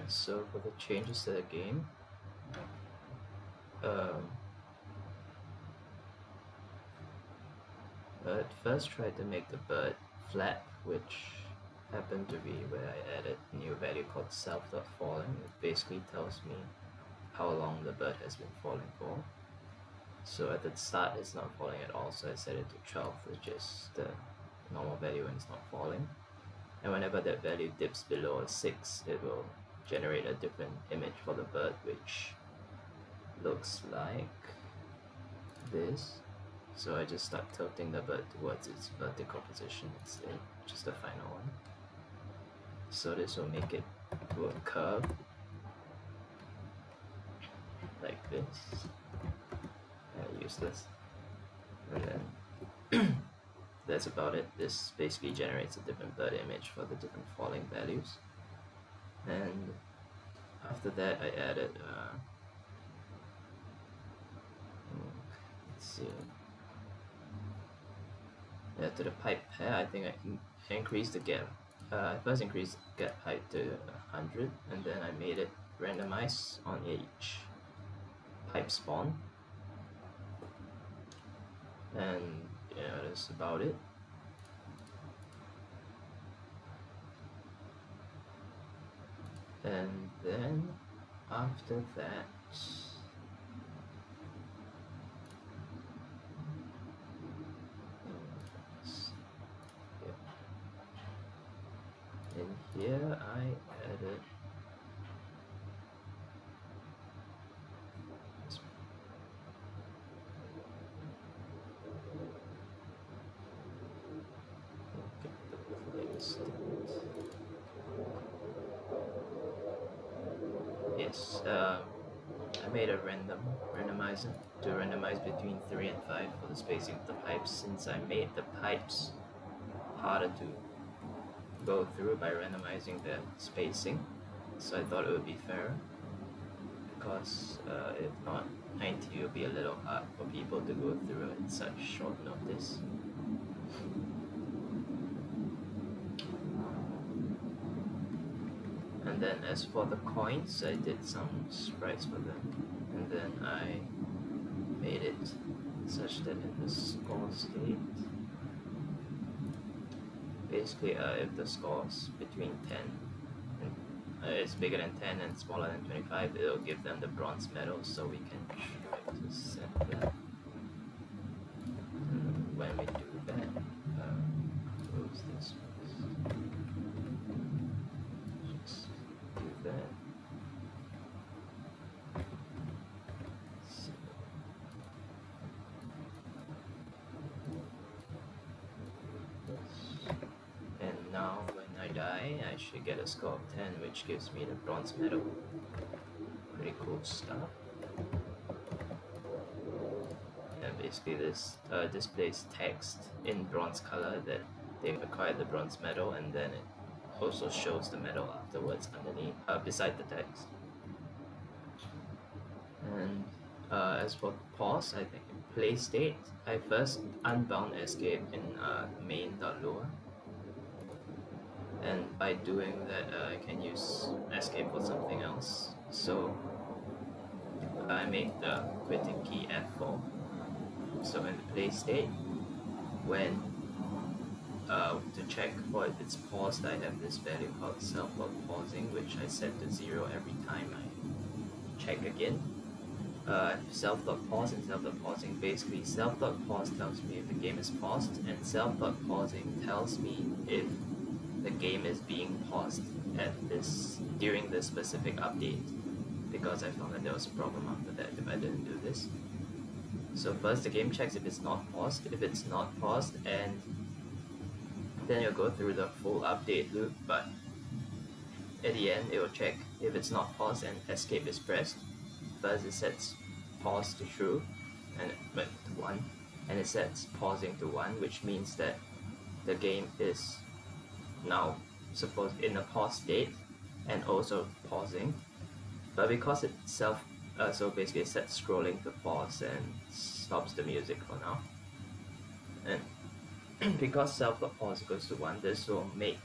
So for the changes to the game, um, I first tried to make the bird flap, which happened to be where I added a new value called self.falling. It basically tells me how long the bird has been falling for. So at the start it's not falling at all, so I set it to 12, which is the normal value when it's not falling. And whenever that value dips below 6, it will generate a different image for the bird, which looks like this. So I just start tilting the bird towards its vertical position instead, which is the final one. So this will make it do a curve like this. Useless. And then that's about it. This basically generates a different bird image for the different falling values. And after that I added let's see, to the pipe pair. I think I increased the gap. I first increased the gap height to 100, and then I made it randomize on each pipe spawn. And yeah, that's about it. And then after that, in here I added yes, I made a randomizer to randomize between 3 and 5 for the spacing of the pipes, since I made the pipes harder to go through by randomizing the spacing. So I thought it would be fair, because if not, 90 will be a little hard for people to go through at such short notice. And then as for the coins, I did some sprites for them, and then I made it such that in the score state, basically if the score is between 10 and it's bigger than 10 and smaller than 25, it'll give them the bronze medal. So we can try to set that. And when we do that, close this first. Just do that. So, and now when I die, I should get a score of 10, which gives me the bronze medal. Pretty cool stuff. And basically this displays text in bronze color that they've acquired the bronze medal, and then it also shows the medal afterwards underneath, beside the text. And as for pause, I think in play state, I first unbound escape in main.lua, and by doing that I can use escape for something else. So I made the quitting key F4. So in the play state, when to check for if it's paused, I have this value called self.pausing, which I set to 0 every time I check again. Self.pause and self.pausing. Basically, self.pause tells me if the game is paused, and self.pausing tells me if the game is being paused during this specific update, because I found that there was a problem after that if I didn't do this. So first the game checks if it's not paused. If it's not paused, and then you'll go through the full update loop, but at the end it will check if it's not paused and escape is pressed. First it sets pause to true, and to 1, and it sets pausing to 1, which means that the game is now supposed in a pause state and also pausing. But because it's so basically it sets scrolling to pause and stops the music for now. And because self.pause equals to 1, this will make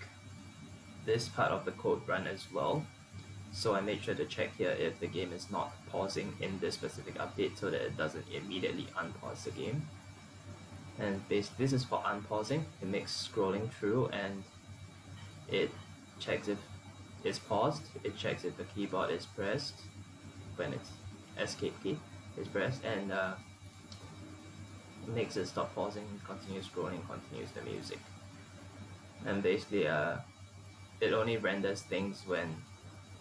this part of the code run as well. So I made sure to check here if the game is not pausing in this specific update so that it doesn't immediately unpause the game. And this is for unpausing. It makes scrolling through and it checks if it's paused, it checks if the keyboard is pressed when its escape key is pressed, and makes it stop pausing, continues scrolling, continues the music. And basically it only renders things when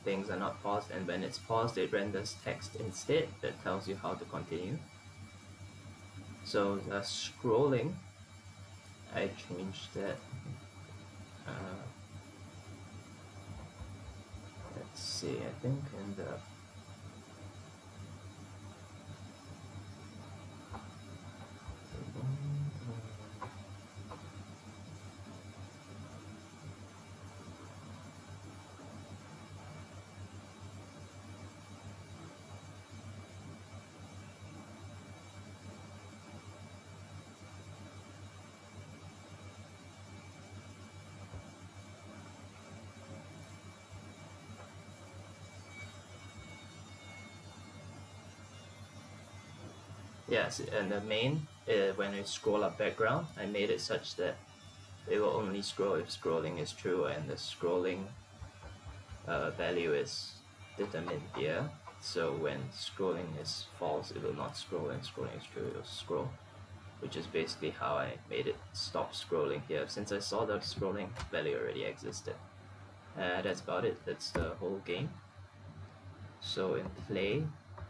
things are not paused, and when it's paused it renders text instead that tells you how to continue. So the scrolling, I changed that. Let's see, I think in the yes, and the main, when you scroll up background, I made it such that it will only scroll if scrolling is true, and the scrolling value is determined here. So when scrolling is false, it will not scroll, and scrolling is true, it will scroll, which is basically how I made it stop scrolling here, since I saw the scrolling value already existed. That's about it, that's the whole game. So in play,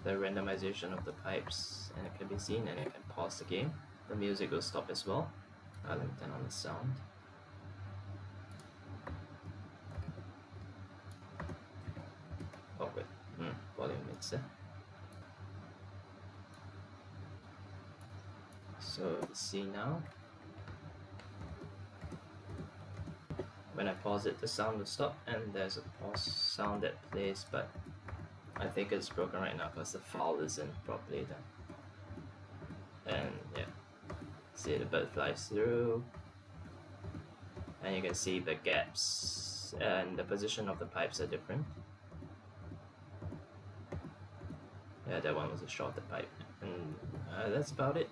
the randomization of the pipes and it can be seen, and I can pause the game. The music will stop as well. Let me turn on the sound. Oh wait, volume mixer. So see now, when I pause it, the sound will stop, and there's a pause sound that plays, but I think it's broken right now because the file isn't properly done. And yeah, see the bird flies through, and you can see the gaps and the position of the pipes are different. Yeah, that one was a shorter pipe, and that's about it.